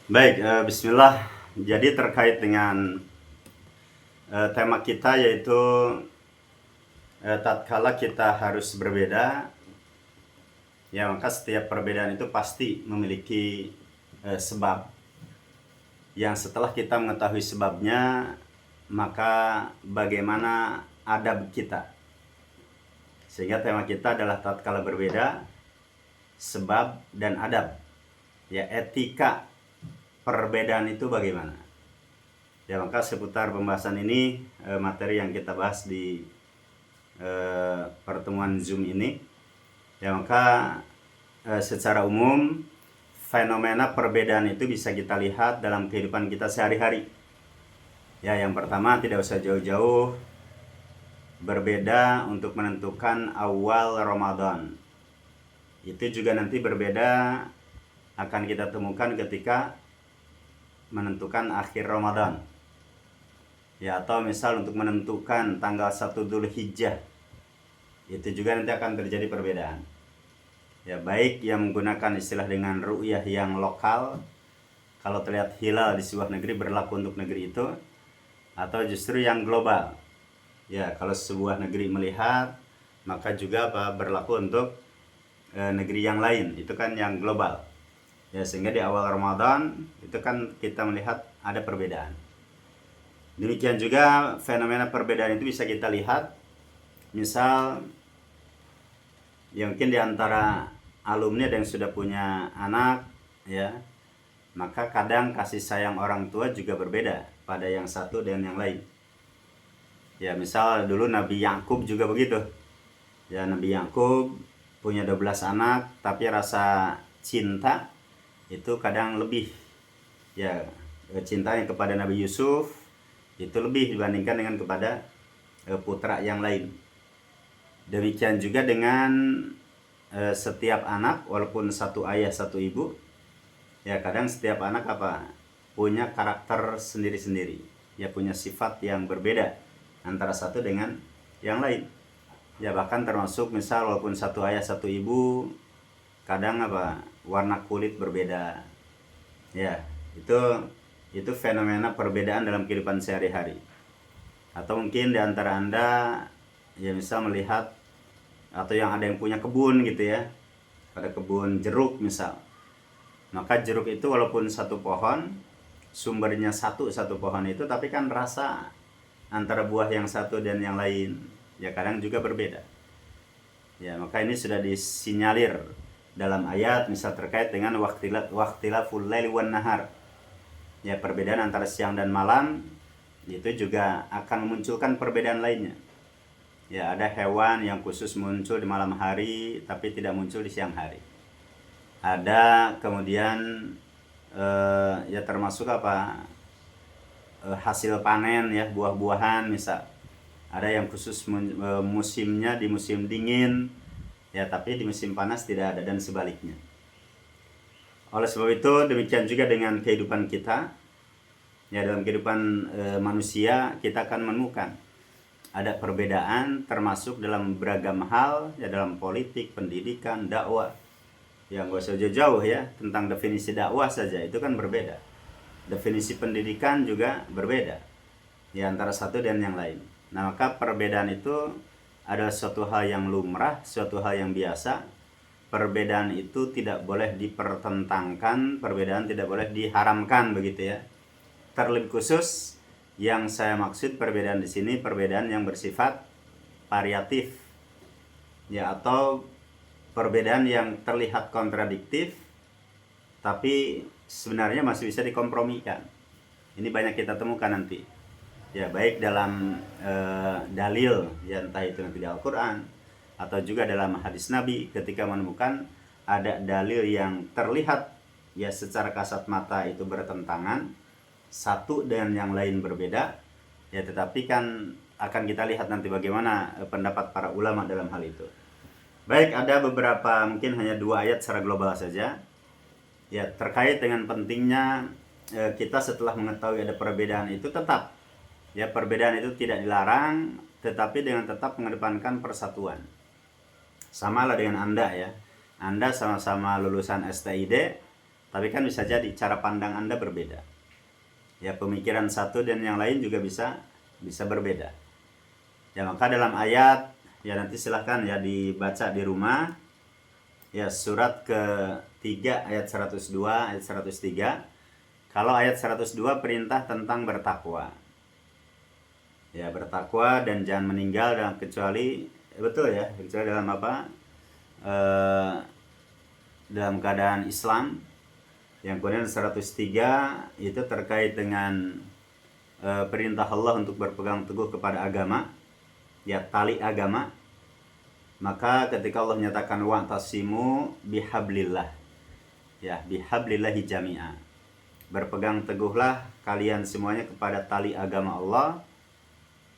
Baik, bismillah. Jadi terkait dengan tema kita yaitu tatkala kita harus berbeda, ya maka setiap perbedaan itu pasti memiliki sebab. Yang setelah kita mengetahui sebabnya, maka bagaimana adab kita. Sehingga tema kita adalah tatkala berbeda, sebab dan adab. Ya, etika perbedaan itu bagaimana? Ya, maka seputar pembahasan ini materi yang kita bahas di pertemuan Zoom ini. Ya, maka secara umum fenomena perbedaan itu bisa kita lihat dalam kehidupan kita sehari-hari. Ya, yang pertama tidak usah jauh-jauh, berbeda untuk menentukan awal Ramadan. Itu juga nanti berbeda akan kita temukan ketika menentukan akhir Ramadan. Ya, atau misal untuk menentukan tanggal 1 Dzulhijjah. Itu juga nanti akan terjadi perbedaan. Ya, baik yang menggunakan istilah dengan ru'yah yang lokal, kalau terlihat hilal di sebuah negeri berlaku untuk negeri itu, atau justru yang global. Ya, kalau sebuah negeri melihat, maka juga berlaku untuk negeri yang lain, itu kan yang global. Ya, sehingga di awal Ramadan itu kan kita melihat ada perbedaan. Demikian juga fenomena perbedaan itu bisa kita lihat, misal ya mungkin di antara alumni ada yang sudah punya anak, ya, maka kadang kasih sayang orang tua juga berbeda pada yang satu dan yang lain. Ya, misal dulu Nabi Yakub juga begitu. Ya, Nabi Yakub punya 12 anak, tapi rasa cinta itu kadang lebih. Ya, cintanya kepada Nabi Yusuf itu lebih dibandingkan dengan kepada putra yang lain. Demikian juga dengan setiap anak, walaupun satu ayah satu ibu, ya kadang setiap anak punya karakter sendiri-sendiri, ya punya sifat yang berbeda antara satu dengan yang lain. Ya, bahkan termasuk misal walaupun satu ayah satu ibu, kadang warna kulit berbeda. Ya, itu fenomena perbedaan dalam kehidupan sehari-hari. Atau mungkin di antara Anda ya misal melihat, atau yang ada yang punya kebun gitu ya, pada kebun jeruk misal, maka jeruk itu walaupun satu pohon, sumbernya satu pohon itu, tapi kan rasa antara buah yang satu dan yang lain ya kadang juga berbeda. Ya, maka ini sudah disinyalir dalam ayat misal terkait dengan waqtilaful laili wan nahar. Ya, perbedaan antara siang dan malam itu juga akan memunculkan perbedaan lainnya. Ya, ada hewan yang khusus muncul di malam hari tapi tidak muncul di siang hari. Ada kemudian ya termasuk hasil panen ya, buah-buahan misal. Ada yang khusus musimnya di musim dingin ya, tapi di musim panas tidak ada, dan sebaliknya. Oleh sebab itu demikian juga dengan kehidupan kita. Ya, dalam kehidupan manusia kita akan menemukan ada perbedaan termasuk dalam beragam hal ya, dalam politik, pendidikan, dakwah. Ya, nggak usah jauh-jauh ya, tentang definisi dakwah saja itu kan berbeda. Definisi pendidikan juga berbeda ya antara satu dan yang lain. Nah, maka perbedaan itu adalah suatu hal yang lumrah, suatu hal yang biasa. Perbedaan itu tidak boleh dipertentangkan, perbedaan tidak boleh diharamkan begitu ya. Terlebih khusus yang saya maksud perbedaan di sini perbedaan yang bersifat variatif ya, atau perbedaan yang terlihat kontradiktif tapi sebenarnya masih bisa dikompromikan. Ini banyak kita temukan nanti. Ya, baik dalam dalil ya, entah itu nanti di Al-Qur'an atau juga dalam hadis Nabi, ketika menemukan ada dalil yang terlihat ya secara kasat mata itu bertentangan, satu dengan yang lain berbeda, ya tetapi kan akan kita lihat nanti bagaimana pendapat para ulama dalam hal itu. Baik, ada beberapa, mungkin hanya 2 ayat secara global saja ya, terkait dengan pentingnya kita setelah mengetahui ada perbedaan itu tetap ya, perbedaan itu tidak dilarang, tetapi dengan tetap mengedepankan persatuan. Sama lah dengan Anda ya, Anda sama-sama lulusan STID, Tapi kan bisa jadi cara pandang Anda berbeda. Ya, pemikiran satu dan yang lain juga bisa berbeda. Ya, maka dalam ayat, ya nanti silahkan ya dibaca di rumah. Ya, surat ke-3 ayat 102, ayat 103. Kalau ayat 102 perintah tentang bertakwa. Ya, bertakwa dan jangan meninggal dalam kecuali betul ya, kecuali dalam apa? Dalam keadaan Islam. Yang kemudian 103 itu terkait dengan perintah Allah untuk berpegang teguh kepada agama, ya tali agama. Maka ketika Allah menyatakan wa'tasimu bihablillah, ya bihablillahi jami'a, berpegang teguhlah kalian semuanya kepada tali agama Allah.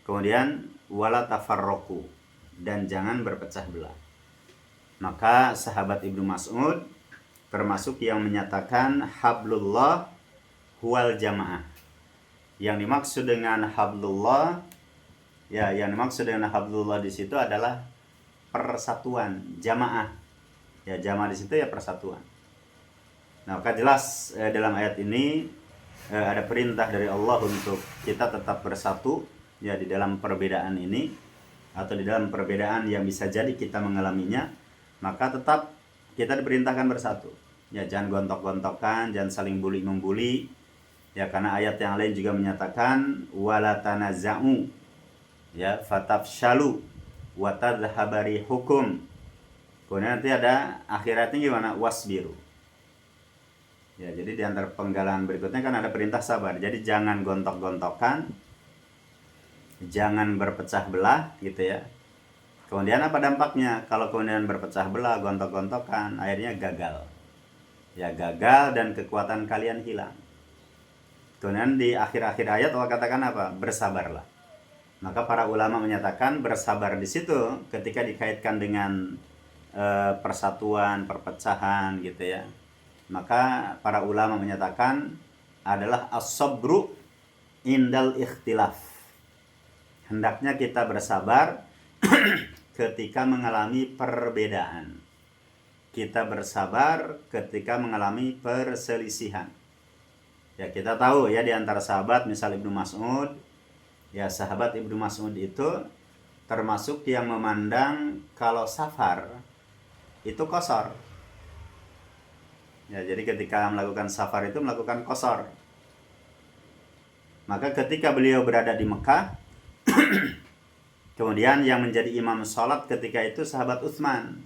Kemudian wala tafarraqu, dan jangan berpecah belah. Maka sahabat Ibnu Mas'ud termasuk yang menyatakan hablullah huwal jamaah. Yang dimaksud dengan hablullah, ya yang dimaksud dengan hablullah di situ adalah persatuan, jamaah. Ya, jamaah di situ ya persatuan. Nah, maka jelas dalam ayat ini ada perintah dari Allah untuk kita tetap bersatu ya di dalam perbedaan ini, atau di dalam perbedaan yang bisa jadi kita mengalaminya, maka tetap kita diperintahkan bersatu. Ya, jangan gontok-gontokan, jangan saling bully-membuli. Ya, karena ayat yang lain juga menyatakan wala tanaza'u, ya fatafshalu wa tadhhabari hukum. Kemudian nanti ada akhiratnya gimana? Wasbiru. Ya, jadi di antara penggalan berikutnya kan ada perintah sabar. Jadi jangan gontok-gontokan, jangan berpecah belah gitu ya. Kemudian apa dampaknya? Kalau kemudian berpecah belah, gontok-gontokan, akhirnya gagal. Ya, gagal dan kekuatan kalian hilang. Kemudian di akhir-akhir ayat Allah katakan apa? Bersabarlah. Maka para ulama menyatakan bersabar di situ ketika dikaitkan dengan persatuan, perpecahan gitu ya. Maka para ulama menyatakan adalah as-sabru indal ikhtilaf. Hendaknya kita bersabar ketika mengalami perbedaan. Kita bersabar ketika mengalami perselisihan. Ya, kita tahu ya di antara sahabat misal Ibnu Mas'ud, ya sahabat Ibnu Mas'ud itu termasuk yang memandang kalau safar itu qasar. Ya, jadi ketika melakukan safar itu melakukan qasar. Maka ketika beliau berada di Mekah, kemudian yang menjadi imam sholat ketika itu sahabat Utsman.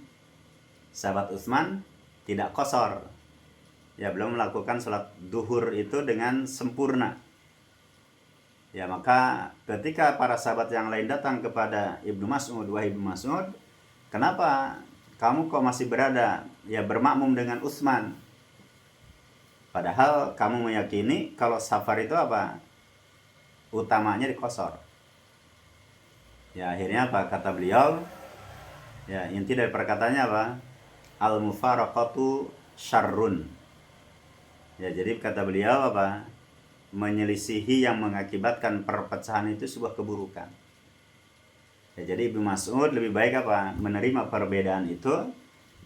Sahabat Utsman tidak qasar. Ya, belum melakukan sholat duhur itu dengan sempurna. Ya, maka ketika para sahabat yang lain datang kepada Ibnu Mas'ud, wahai Ibnu Mas'ud, kenapa kamu kok masih berada ya bermakmum dengan Utsman? Padahal kamu meyakini kalau safar itu apa? Utamanya di qasar. Ya, akhirnya apa kata beliau? Ya, inti dari perkataannya apa? Al-mufaraqatu syarrun. Ya, jadi kata beliau apa? Menyelisihi yang mengakibatkan perpecahan itu sebuah keburukan. Ya, jadi Ibnu Mas'ud lebih baik apa? Menerima perbedaan itu,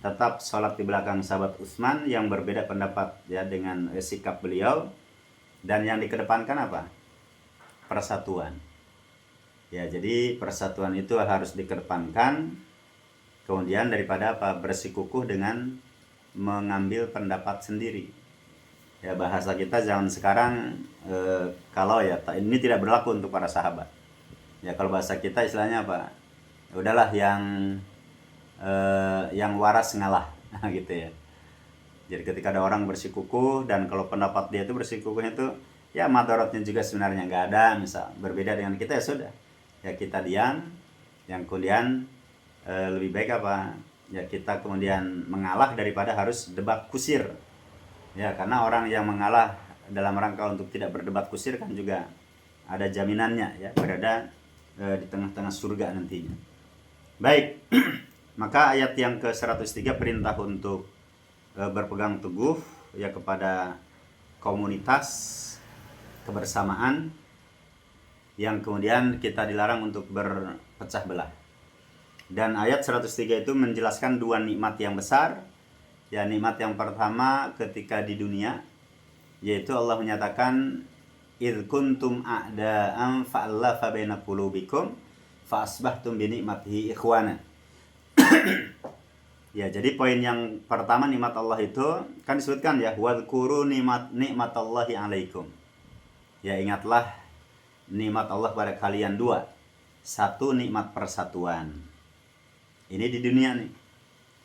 tetap sholat di belakang sahabat Utsman yang berbeda pendapat ya dengan sikap beliau, dan yang dikedepankan apa? Persatuan. Ya, jadi persatuan itu harus dikedepankan, kemudian daripada apa? Bersikukuh dengan mengambil pendapat sendiri. Ya, bahasa kita zaman sekarang kalau ya ini tidak berlaku untuk para sahabat. Ya, kalau bahasa kita istilahnya apa? Udahlah yang waras ngalah gitu ya. Jadi ketika ada orang bersikukuh dan kalau pendapat dia itu bersikukuhnya itu ya madaratnya juga sebenarnya nggak ada, misal berbeda dengan kita ya sudah. Ya kita diam, yang kemudian lebih baik apa? Ya kita kemudian mengalah daripada harus debat kusir. Ya, karena orang yang mengalah dalam rangka untuk tidak berdebat kusir kan juga ada jaminannya ya berada di tengah-tengah surga nantinya. Baik. Maka ayat yang ke-103 perintah untuk berpegang teguh ya kepada komunitas kebersamaan, yang kemudian kita dilarang untuk berpecah belah. Dan ayat 103 itu menjelaskan dua nikmat yang besar, Ya, nikmat yang pertama ketika di dunia, yaitu Allah menyatakan id kuntum a'da'an fa'allafa baina qulubikum fa asbahtum bi ni'matihi ikhwana. Ya, jadi poin yang pertama nikmat Allah itu kan disebutkan ya, wadhkuru nikmatallahi alaikum. Ya, ingatlah nikmat Allah pada kalian dua. Satu, nikmat persatuan. Ini di dunia nih.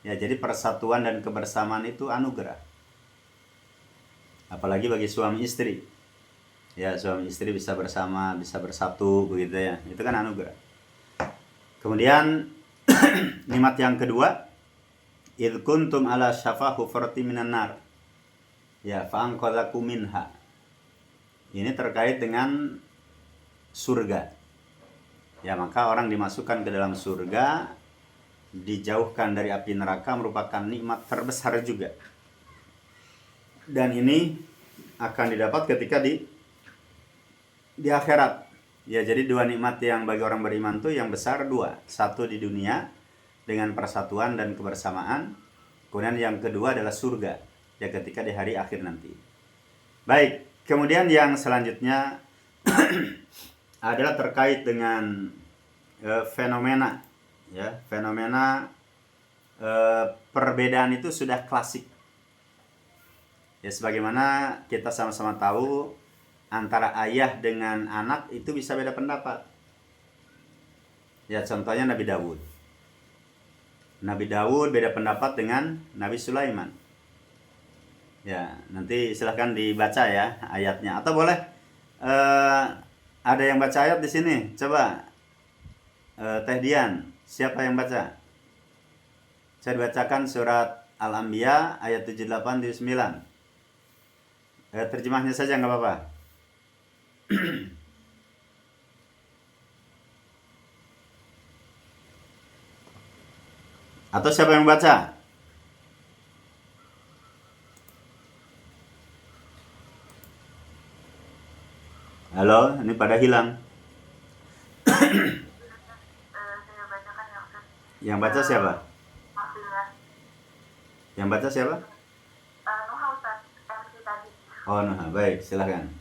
Ya, jadi persatuan dan kebersamaan itu anugerah. Apalagi bagi suami istri. Ya, suami istri bisa bersama, bisa bersatu begitu ya. Itu kan anugerah. Kemudian nikmat yang kedua, id kuntum ala syafa hufrati minan nar. Ya, fa'anqadhakum minha. Ini terkait dengan surga. Ya, maka orang dimasukkan ke dalam surga, dijauhkan dari api neraka, merupakan nikmat terbesar juga. Dan ini akan didapat ketika di akhirat. Ya, jadi dua nikmat yang bagi orang beriman tuh yang besar dua. Satu di dunia dengan persatuan dan kebersamaan. Kemudian yang kedua adalah surga. Ya, ketika di hari akhir nanti. Baik, kemudian yang selanjutnya adalah terkait dengan fenomena. Ya, fenomena perbedaan itu sudah klasik. Ya, sebagaimana kita sama-sama tahu, antara ayah dengan anak itu bisa beda pendapat. Ya, contohnya Nabi Dawud. Nabi Dawud beda pendapat dengan Nabi Sulaiman. Ya, nanti silahkan dibaca ya ayatnya. Atau boleh ada yang baca ayat di sini? Coba Teh Dian, siapa yang baca? Saya bacakan surat Al-Anbiya ayat 78-79. Terjemahnya saja nggak apa-apa. Atau siapa yang baca? Halo, ini pada hilang. Yang baca siapa? Yang baca siapa? Oh, nah, baik, silakan.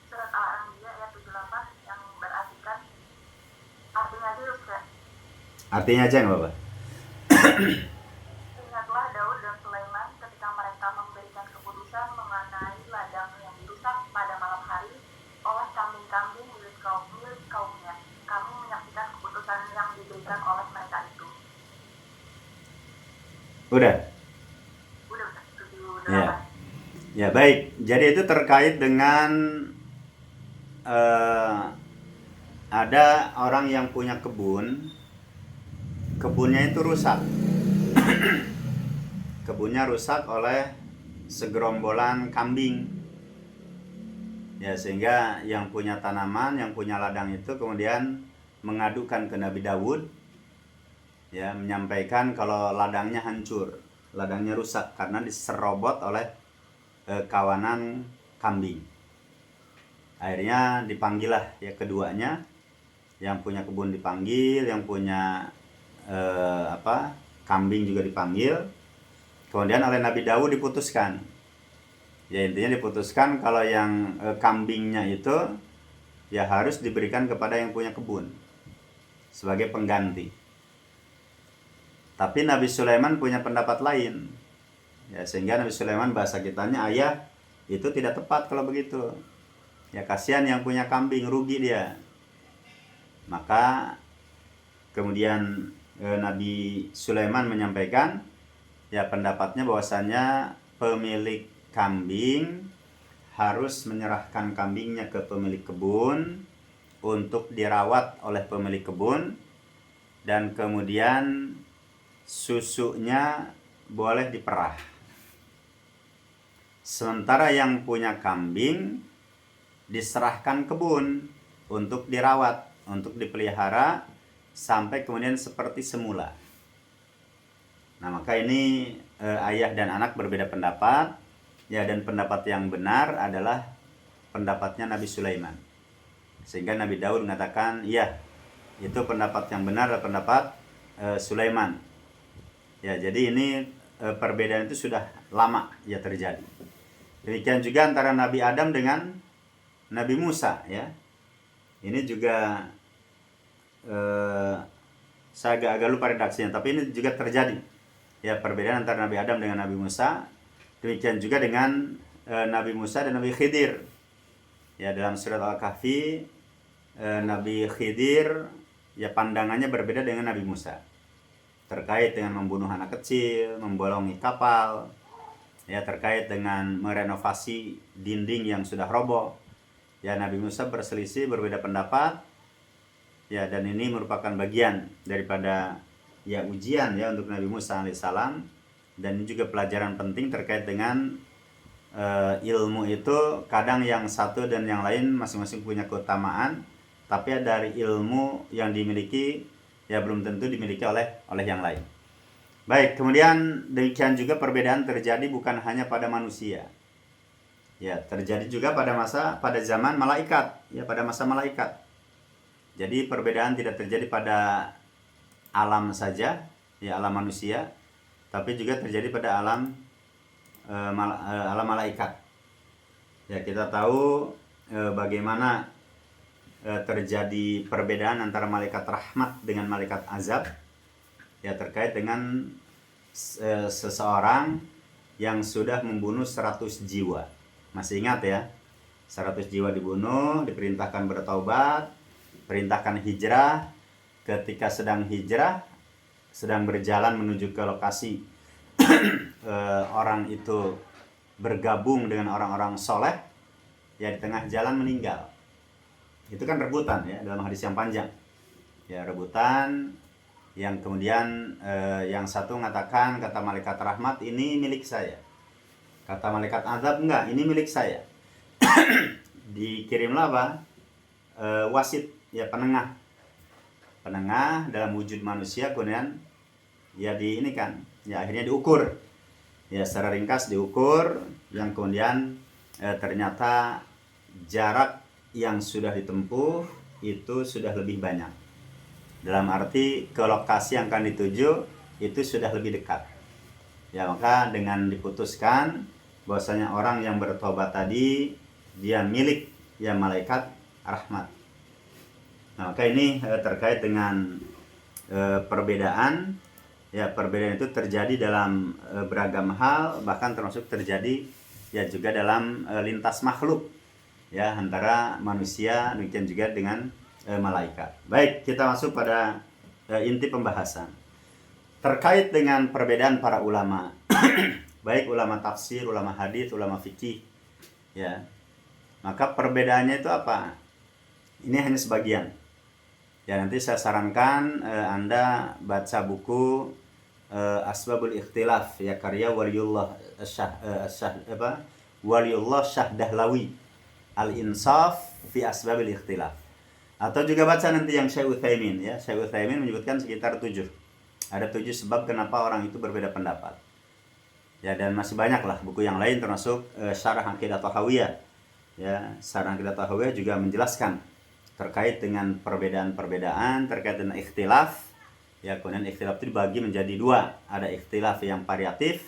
Surat Al-Anbiya ayat 78 yang berartikan artinya aja Ustaz. Artinya aja nggak apa-apa. Ingatlah Daud dan Sulaiman ketika mereka memberikan keputusan mengenai ladang yang dirusak pada malam hari oleh kambing-kambing milik kaumnya. Kami menyaksikan keputusan yang diberikan oleh mereka itu. Udah. Udah Ustaz, 78. Ya. Ya, baik. Jadi itu terkait dengan ada orang yang punya kebun. Kebunnya itu rusak. Kebunnya rusak oleh segerombolan kambing. Ya, sehingga yang punya tanaman, yang punya ladang itu kemudian mengadukan ke Nabi Dawud. Ya, menyampaikan kalau ladangnya hancur, ladangnya rusak karena diserobot oleh kawanan kambing. Akhirnya dipanggillah ya keduanya, yang punya kebun dipanggil, yang punya kambing juga dipanggil. Kemudian oleh Nabi Dawud diputuskan. Ya, intinya diputuskan kalau yang kambingnya itu ya harus diberikan kepada yang punya kebun sebagai pengganti. Tapi Nabi Sulaiman punya pendapat lain. Ya, sehingga Nabi Sulaiman bahasa kitanya, ayah, itu tidak tepat kalau begitu. Ya, kasihan yang punya kambing, rugi dia. Maka kemudian Nabi Sulaiman menyampaikan ya pendapatnya bahwasanya pemilik kambing harus menyerahkan kambingnya ke pemilik kebun untuk dirawat oleh pemilik kebun, dan kemudian susunya boleh diperah. Sementara yang punya kambing diserahkan kebun untuk dirawat, untuk dipelihara sampai kemudian seperti semula. Nah, maka ini ayah dan anak berbeda pendapat. Ya, dan pendapat yang benar adalah pendapatnya Nabi Sulaiman. Sehingga Nabi Daud mengatakan, iya, itu pendapat yang benar adalah pendapat Sulaiman. Ya, jadi ini perbedaan itu sudah lama ya terjadi. Demikian juga antara Nabi Adam dengan Nabi Musa ya. Ini juga saya agak lupa redaksinya, tapi ini juga terjadi ya, perbedaan antara Nabi Adam dengan Nabi Musa. Demikian juga dengan Nabi Musa dan Nabi Khidir ya. Dalam surat Al-Kahfi, Nabi Khidir ya pandangannya berbeda dengan Nabi Musa terkait dengan membunuh anak kecil, membolongi kapal ya, terkait dengan merenovasi dinding yang sudah roboh ya. Nabi Musa berselisih, berbeda pendapat ya, dan ini merupakan bagian daripada ya ujian ya untuk Nabi Musa alaihissalam. Dan ini juga pelajaran penting terkait dengan ilmu itu, kadang yang satu dan yang lain masing-masing punya keutamaan, tapi dari ilmu yang dimiliki ya belum tentu dimiliki oleh yang lain. Baik, kemudian demikian juga perbedaan terjadi bukan hanya pada manusia ya, terjadi juga pada zaman malaikat ya, pada masa malaikat. Jadi perbedaan tidak terjadi pada alam saja ya, alam manusia, tapi juga terjadi pada alam malaikat ya. Kita tahu bagaimana terjadi perbedaan antara malaikat rahmat dengan malaikat azab ya, terkait dengan seseorang yang sudah membunuh 100 jiwa. Masih ingat ya, 100 jiwa dibunuh, diperintahkan bertaubat, perintahkan hijrah. Ketika sedang hijrah, sedang berjalan menuju ke lokasi orang itu bergabung dengan orang-orang soleh ya, di tengah jalan meninggal. Itu kan rebutan ya, dalam hadis yang panjang ya, rebutan yang kemudian yang satu mengatakan, kata malaikat rahmat, ini milik saya. Kata malaikat azab, enggak, ini milik saya. Dikirimlah apa? Wasit ya, penengah dalam wujud manusia, kemudian ya ini kan ya, akhirnya diukur ya, secara ringkas diukur, yang kemudian ternyata jarak yang sudah ditempuh itu sudah lebih banyak, dalam arti ke lokasi yang akan dituju itu sudah lebih dekat ya. Maka dengan diputuskan bahwasanya orang yang bertobat tadi dia milik ya malaikat rahmat. Nah, maka ini terkait dengan perbedaan ya. Perbedaan itu terjadi dalam beragam hal, bahkan termasuk terjadi ya juga dalam lintas makhluk ya, antara manusia, demikian juga dengan malaikat. Baik, kita masuk pada inti pembahasan terkait dengan perbedaan para ulama baik ulama tafsir, ulama hadis, ulama fikih ya. Maka perbedaannya itu apa? Ini hanya sebagian ya. Nanti saya sarankan Anda baca buku Asbabul Ikhtilaf ya, karya Waliullah Syah Dahlawi, Al-Insaf fi Asbabil Ikhtilaf. Atau juga baca nanti yang Syekh Utsaimin ya. Syekh Utsaimin menyebutkan sekitar 7. Ada 7 sebab kenapa orang itu berbeda pendapat. Ya, dan masih banyak lah buku yang lain, termasuk Syarah Aqidah Tahawiyah. Ya, Syarah Aqidah Tahawiyah juga menjelaskan terkait dengan perbedaan-perbedaan terkait dengan ikhtilaf. Ya, kemudian ikhtilaf itu dibagi menjadi 2. Ada ikhtilaf yang variatif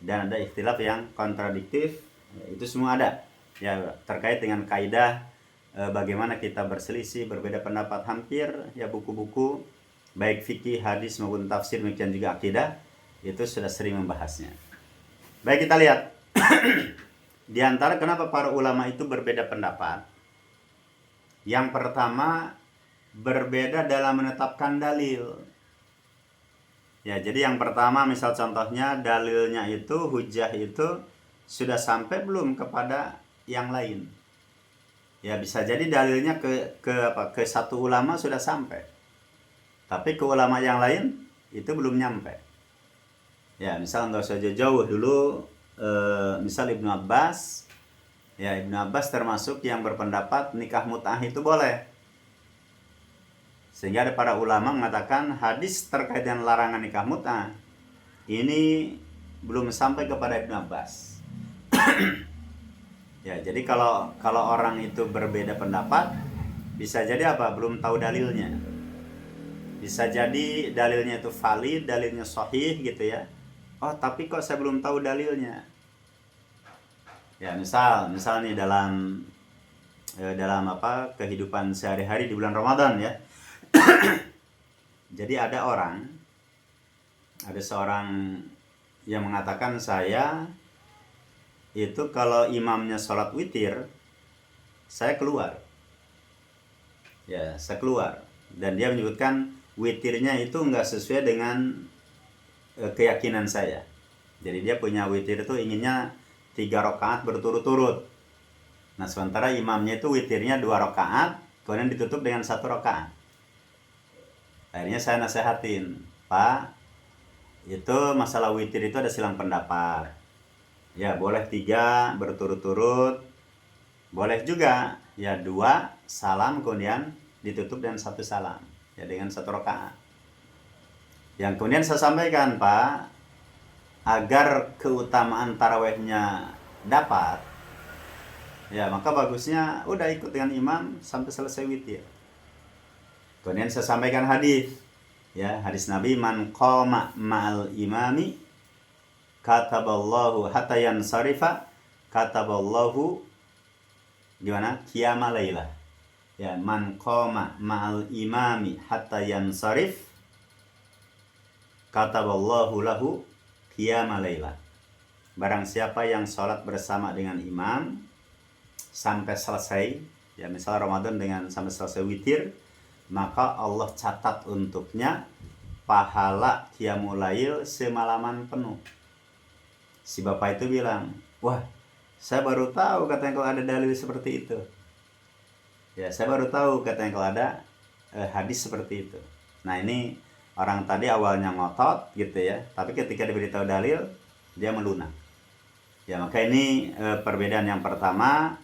dan ada ikhtilaf yang kontradiktif. Ya, itu semua ada. Ya, terkait dengan kaidah bagaimana kita berselisih, berbeda pendapat, hampir ya buku-buku baik fikih, hadis maupun tafsir, demikian juga akidah, itu sudah sering membahasnya. Baik, kita lihat di antara kenapa para ulama itu berbeda pendapat. Yang pertama, berbeda dalam menetapkan dalil. Ya, jadi yang pertama, misal contohnya dalilnya itu, hujah itu sudah sampai belum kepada yang lain. Ya, bisa jadi dalilnya ke satu ulama sudah sampai, tapi ke ulama yang lain itu belum nyampe. Ya, misal nggak usah jauh-jauh dulu, misal Ibnu Abbas. Ya, Ibnu Abbas termasuk yang berpendapat nikah mut'ah itu boleh. Sehingga ada para ulama mengatakan hadis terkait dengan larangan nikah mut'ah ini belum sampai kepada Ibnu Abbas. Ya, jadi kalau orang itu berbeda pendapat, bisa jadi apa? Belum tahu dalilnya. Bisa jadi dalilnya itu valid, dalilnya sahih gitu ya. Oh, tapi kok saya belum tahu dalilnya. Ya, misal nih dalam apa kehidupan sehari-hari di bulan Ramadan ya. Jadi ada seorang yang mengatakan saya itu kalau imamnya sholat witir, saya keluar. Ya, saya keluar. Dan dia menyebutkan witirnya itu nggak sesuai dengan keyakinan saya. Jadi dia punya witir itu inginnya 3 rakaat berturut-turut. Nah, sementara imamnya itu witirnya 2 rakaat, kemudian ditutup dengan 1 rakaat. Akhirnya saya nasihatin, Pak, itu masalah witir itu ada silang pendapat. Ya, boleh 3 berturut-turut, boleh juga ya 2 salam kemudian ditutup dengan 1 salam, ya dengan 1 rakaat. Yang kemudian saya sampaikan, Pak, agar keutamaan tarawehnya dapat, ya maka bagusnya udah ikut dengan imam sampai selesai witir. Kemudian saya sampaikan hadis, ya hadis Nabi, man qama ma'al imami kataballahu hatta yansarifa kataballahu gimana qiyama lailah. Ya, man qama ma'al imami hatta yansarif kataballahu lahu qiyama lailah. Barang siapa yang sholat bersama dengan imam sampai selesai, ya misal Ramadan dengan sampai selesai witir, maka Allah catat untuknya pahala qiyamul lail semalaman penuh. Si bapak itu bilang, wah, saya baru tahu katanya kalau ada dalil seperti itu. Ya, saya baru tahu katanya kalau ada hadis seperti itu. Nah, ini orang tadi awalnya ngotot gitu ya, tapi ketika diberitahu dalil, dia melunak. Ya, maka ini perbedaan yang pertama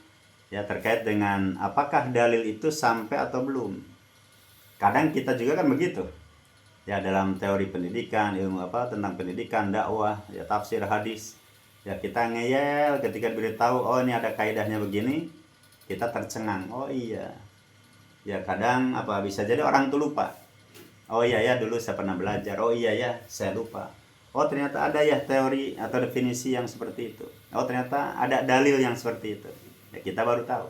ya terkait dengan apakah dalil itu sampai atau belum. Kadang kita juga kan begitu. Ya, dalam teori pendidikan, ilmu apa tentang pendidikan, dakwah, ya tafsir hadis. Ya, kita ngeyel ketika diberitahu, oh ini ada kaidahnya begini, kita tercengang. Oh iya. Ya, kadang apa bisa jadi orang tuh lupa. Oh iya ya, dulu saya pernah belajar. Oh iya ya, saya lupa. Oh ternyata ada ya teori atau definisi yang seperti itu. Oh ternyata ada dalil yang seperti itu. Ya, kita baru tahu.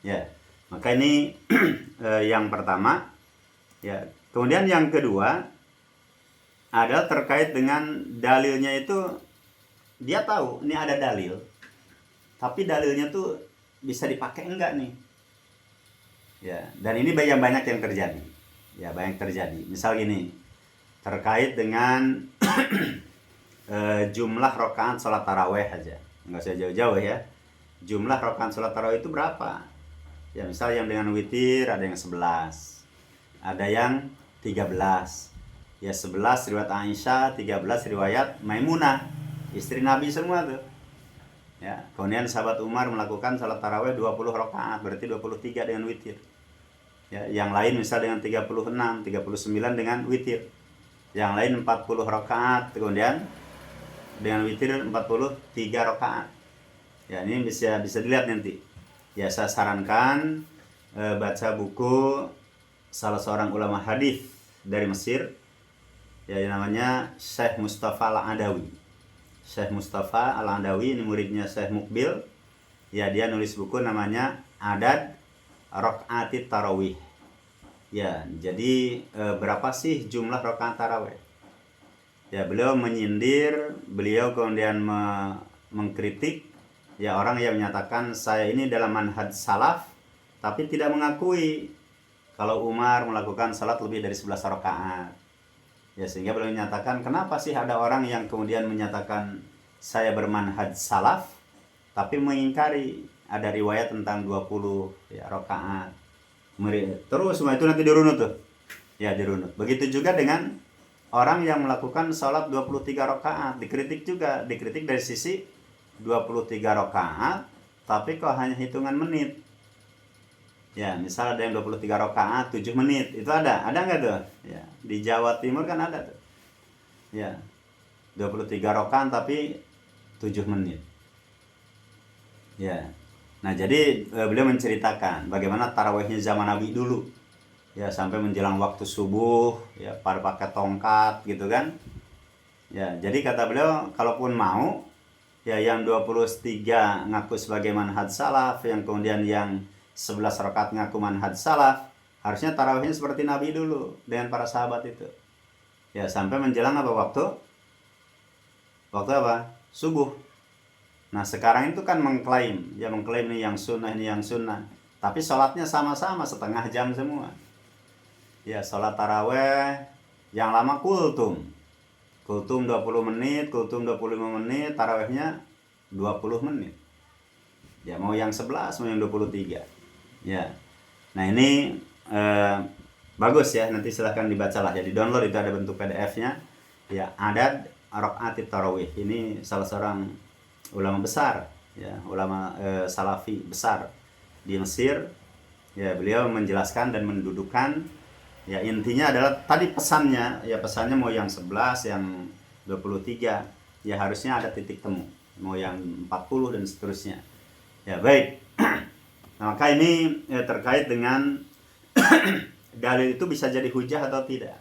Ya, maka ini yang pertama. Ya, kemudian yang kedua adalah terkait dengan dalilnya itu, dia tahu ini ada dalil, tapi dalilnya tuh bisa dipakai enggak nih? Ya, dan ini banyak yang terjadi. Ya, banyak terjadi. Misal gini, terkait dengan jumlah rakaat sholat taraweh aja, nggak usah jauh-jauh ya. Jumlah rakaat sholat taraweh itu berapa? Ya, misal yang dengan witir ada yang 11, ada yang 13. Ya, 11 riwayat Aisyah, 13 riwayat Maimunah, istri Nabi semua tuh. Ya, kemudian sahabat Umar melakukan salat tarawih 20 rakaat, berarti 23 dengan witir. Ya, yang lain misal dengan 36, 39 dengan witir. Yang lain 40 rakaat, kemudian dengan witir 43 rakaat. Ya, ini bisa dilihat nanti. Ya, saya sarankan baca buku salah seorang ulama hadis dari Mesir, ya yang namanya Syekh Mustafa Al-Adawi. Syekh Mustafa Al-Adawi ini muridnya Syekh Mukbil. Ya, dia nulis buku namanya Adad Rakaat Tarawih. Ya, jadi berapa sih jumlah rakaat tarawih? Ya, beliau menyindir, beliau kemudian mengkritik ya orang yang menyatakan saya ini dalam manhaj salaf tapi tidak mengakui kalau Umar melakukan salat lebih dari 11 rakaat. Ya, sehingga beliau menyatakan, kenapa sih ada orang yang kemudian menyatakan saya bermanhaj salaf tapi mengingkari ada riwayat tentang 20 ya, rakaat. Terus semua itu nanti dirunut tuh. Ya, dirunut. Begitu juga dengan orang yang melakukan salat 23 rakaat, dikritik juga, dikritik dari sisi 23 rakaat tapi kok hanya hitungan menit. Ya, misal ada yang 23 rakaat 7 menit, itu ada nggak tuh? Ya, di Jawa Timur kan ada tuh. Ya, 23 rakaat tapi 7 menit. Ya, nah jadi beliau menceritakan bagaimana tarawihnya zaman Nabi dulu. Ya, sampai menjelang waktu subuh, ya pada pakai tongkat gitu kan. Ya, jadi kata beliau, kalaupun mau, ya yang 23 ngaku sebagai manhaj salaf, yang kemudian yang 11 rakaat ngaku manhaj salaf, harusnya tarawihnya seperti Nabi dulu dengan para sahabat itu. Ya, sampai menjelang apa waktu? Waktu apa? Subuh. Nah, sekarang itu kan mengklaim ini yang sunnah, ini yang sunnah. Tapi sholatnya sama-sama setengah jam semua. Ya, sholat taraweh yang lama kultum 20 menit, kultum 25 menit, tarawehnya 20 menit. Ya, mau yang 11, mau yang 23. Ya. Nah, ini bagus ya, nanti silahkan dibacalah ya, di download, itu ada bentuk PDF-nya. Ya, adad rakaat tarawih. Ini salah seorang ulama besar, ya, ulama salafi besar di Mesir. Ya, beliau menjelaskan dan mendudukan. Ya, intinya adalah tadi pesannya, ya pesannya mau yang 11, yang 23, ya harusnya ada titik temu. Mau yang 40 dan seterusnya. Ya, baik. Nah, maka ini terkait dengan dalil itu bisa jadi hujah atau tidak.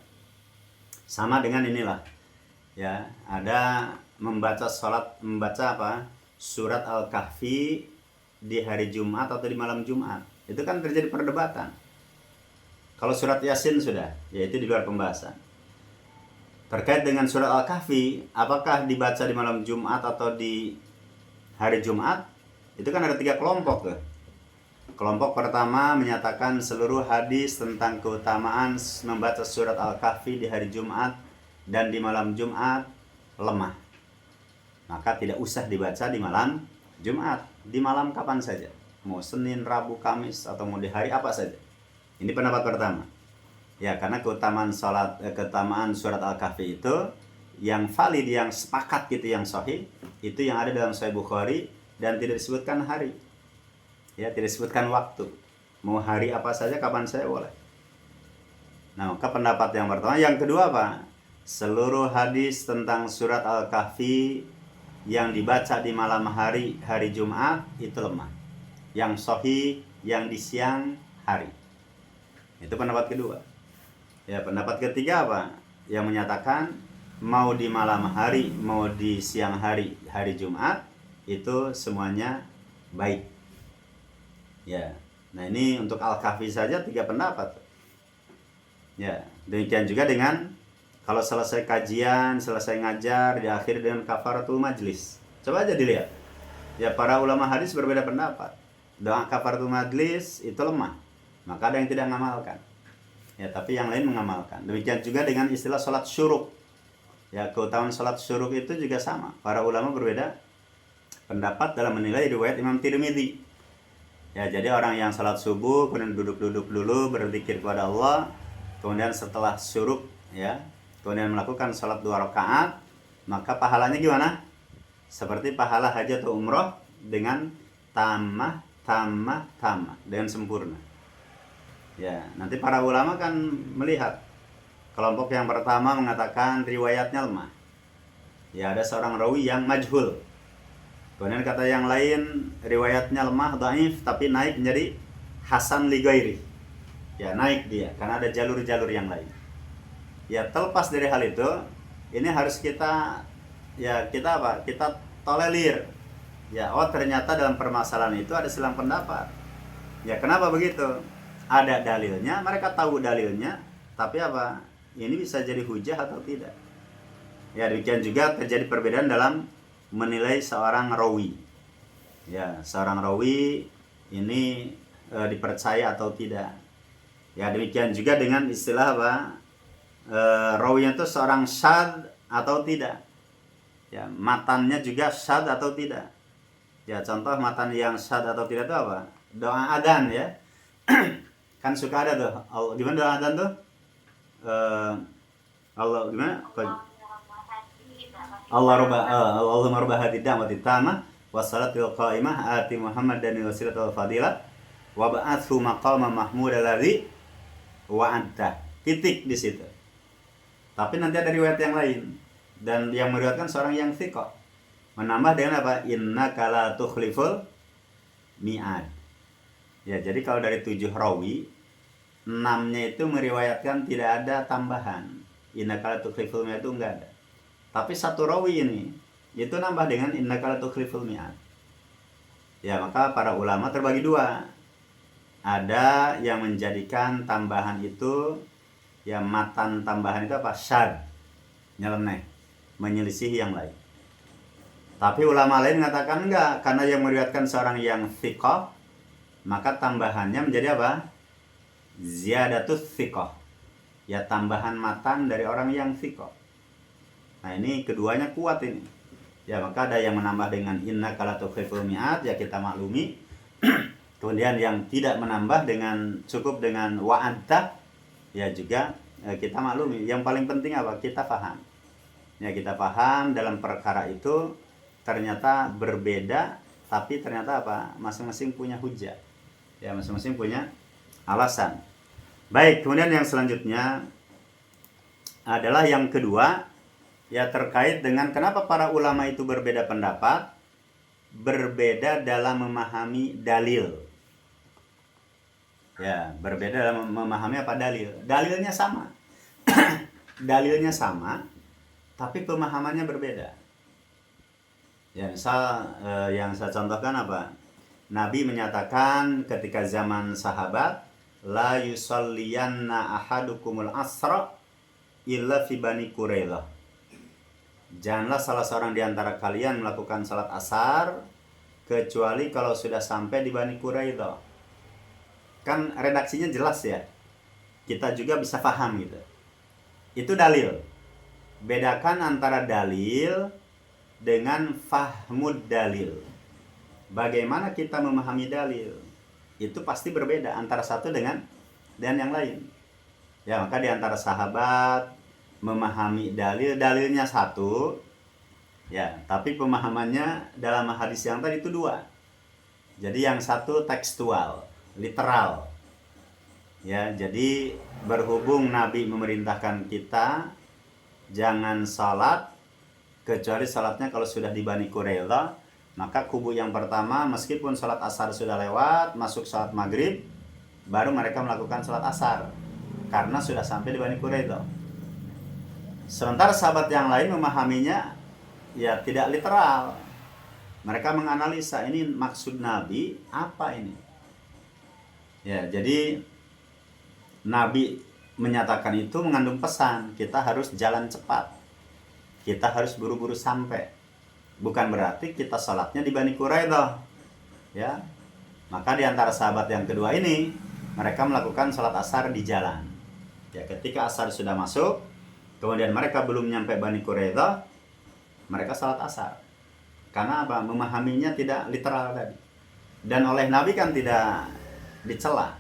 Sama dengan inilah. Ya, ada membaca apa? Surat Al-Kahfi di hari Jumat atau di malam Jumat. Itu kan terjadi perdebatan. Kalau surat Yasin sudah, yaitu di luar pembahasan. Terkait dengan surat Al-Kahfi, apakah dibaca di malam Jumat atau di hari Jumat? Itu kan ada 3 kelompok tuh. Kelompok pertama menyatakan seluruh hadis tentang keutamaan membaca surat Al-Kahfi di hari Jumat dan di malam Jumat lemah. Maka tidak usah dibaca di malam Jumat, di malam kapan saja. Mau Senin, Rabu, Kamis, atau mau di hari apa saja. Ini pendapat pertama. Ya, karena keutamaan surat Al-Kahfi itu yang valid, yang sepakat gitu, yang sahih, itu yang ada dalam Sahih Bukhari dan tidak disebutkan hari. Ya, tidak disebutkan waktu. Mau hari apa saja, kapan saja boleh. Nah, maka pendapat yang pertama. Yang kedua apa? Seluruh hadis tentang surat Al-Kahfi yang dibaca di malam hari Jumat itu lemah. Yang sahih yang di siang hari. Itu pendapat kedua. Ya, pendapat ketiga apa? Yang menyatakan mau di malam hari, mau di siang hari Jumat, itu semuanya baik. Ya. Nah, ini untuk Al-Kahfi saja 3 pendapat. Ya, demikian juga dengan kalau selesai kajian, selesai ngajar, diakhiri dengan kafaratul majlis. Coba aja dilihat. Ya, para ulama hadis berbeda pendapat. Doa kafaratul majlis itu lemah. Maka ada yang tidak mengamalkan. Ya, tapi yang lain mengamalkan. Demikian juga dengan istilah sholat syuruk. Ya, keutamaan sholat syuruk itu juga sama. Para ulama berbeda pendapat dalam menilai riwayat Imam Tirmidzi. Ya, jadi orang yang sholat subuh kemudian duduk-duduk dulu berzikir kepada Allah, kemudian setelah syuruk, ya, kemudian melakukan sholat 2 rakaat, maka pahalanya gimana? Seperti pahala haji atau umroh dengan tamah dengan sempurna. Ya, nanti para ulama kan melihat. Kelompok yang pertama mengatakan riwayatnya lemah. Ya, ada seorang rawi yang majhul. Kemudian kata yang lain riwayatnya lemah, dhaif, tapi naik menjadi hasan li ghairi. Ya, naik dia karena ada jalur-jalur yang lain. Ya, terlepas dari hal itu, ini harus kita apa? Kita tolerir. Ya, oh ternyata dalam permasalahan itu ada silang pendapat. Ya, kenapa begitu? Ada dalilnya, mereka tahu dalilnya, tapi apa? Ini bisa jadi hujah atau tidak. Ya, demikian juga terjadi perbedaan dalam menilai seorang rawi. Ya, seorang rawi ini dipercaya atau tidak. Ya, demikian juga dengan istilah apa? Rawinya itu seorang syadz atau tidak. Ya, matannya juga syadz atau tidak. Ya, contoh matan yang syadz atau tidak itu apa? Doa adzan, ya. Kan suka ada tuh. Gimana doa adzan tuh? Allah gimana? Allahumma rabb hadhihi da'wati tammah wassalatul qa'imah ati Muhammadan wasilatul fadilah wa ba'athu maqaman mahmud alladzi wa'adta. Titik di situ. Tapi nanti ada riwayat yang lain dan yang meriwayatkan seorang yang thiqah. Menambah dengan apa? Innaka la tukhliful mi'ad. Ya, jadi kalau dari 7 rawi, 6-nya itu meriwayatkan tidak ada tambahan. Innaka la tukhliful mi'ad itu enggak ada. Tapi satu rawi ini itu nambah dengan innaka latukhliful mi'ad. Ya, maka para ulama terbagi dua. Ada yang menjadikan tambahan itu, ya matan tambahan itu apa? Syad, nyeleneh, menyelisih yang lain. Tapi ulama lain mengatakan enggak, karena yang meriwayatkan seorang yang thiqah, maka tambahannya menjadi apa? Ziyadatus thiqah. Ya, tambahan matan dari orang yang thiqah. Nah, ini keduanya kuat ini. Ya, maka ada yang menambah dengan innaka latukhliful mi'ad, ya kita maklumi. Kemudian yang tidak menambah dengan cukup dengan wa'adta, ya juga kita maklumi. Yang paling penting apa? Kita paham. Ya, kita paham dalam perkara itu ternyata berbeda, tapi ternyata apa? Masing-masing punya hujah. Ya, masing-masing punya alasan. Baik, kemudian yang selanjutnya adalah yang kedua, ya terkait dengan kenapa para ulama itu berbeda pendapat, berbeda dalam memahami dalil. Ya, berbeda dalam memahami apa dalil. Dalilnya sama. Dalilnya sama, tapi pemahamannya berbeda. Ya, misal yang saya contohkan apa? Nabi menyatakan ketika zaman sahabat, la yusalliyanna ahadukumul asra illa fi Bani Quraidah. Janganlah salah seorang di antara kalian melakukan salat asar kecuali kalau sudah sampai di Bani Quraidah. Kan redaksinya jelas ya. Kita juga bisa paham gitu. Itu dalil. Bedakan antara dalil dengan fahmud dalil. Bagaimana kita memahami dalil? Itu pasti berbeda antara satu dengan yang lain. Ya, maka di antara sahabat memahami dalilnya satu, ya, tapi pemahamannya dalam hadis yang tadi itu dua. Jadi yang satu tekstual, literal. Ya, jadi berhubung Nabi memerintahkan kita jangan salat kecuali salatnya kalau sudah di Bani Quraidah, maka kubu yang pertama meskipun salat asar sudah lewat, masuk salat maghrib, baru mereka melakukan salat asar karena sudah sampai di Bani Quraidah. Sementara sahabat yang lain memahaminya ya tidak literal. Mereka menganalisa ini maksud Nabi apa ini. Ya, jadi Nabi menyatakan itu mengandung pesan, kita harus jalan cepat. Kita harus buru-buru sampai. Bukan berarti kita salatnya di Bani Quraidah. Ya. Maka di antara sahabat yang kedua ini, mereka melakukan salat asar di jalan. Ya, ketika asar sudah masuk, kemudian mereka belum nyampe Bani Quraidah, mereka salat asar. Karena apa? Memahaminya tidak literal tadi. Dan oleh Nabi kan tidak dicela.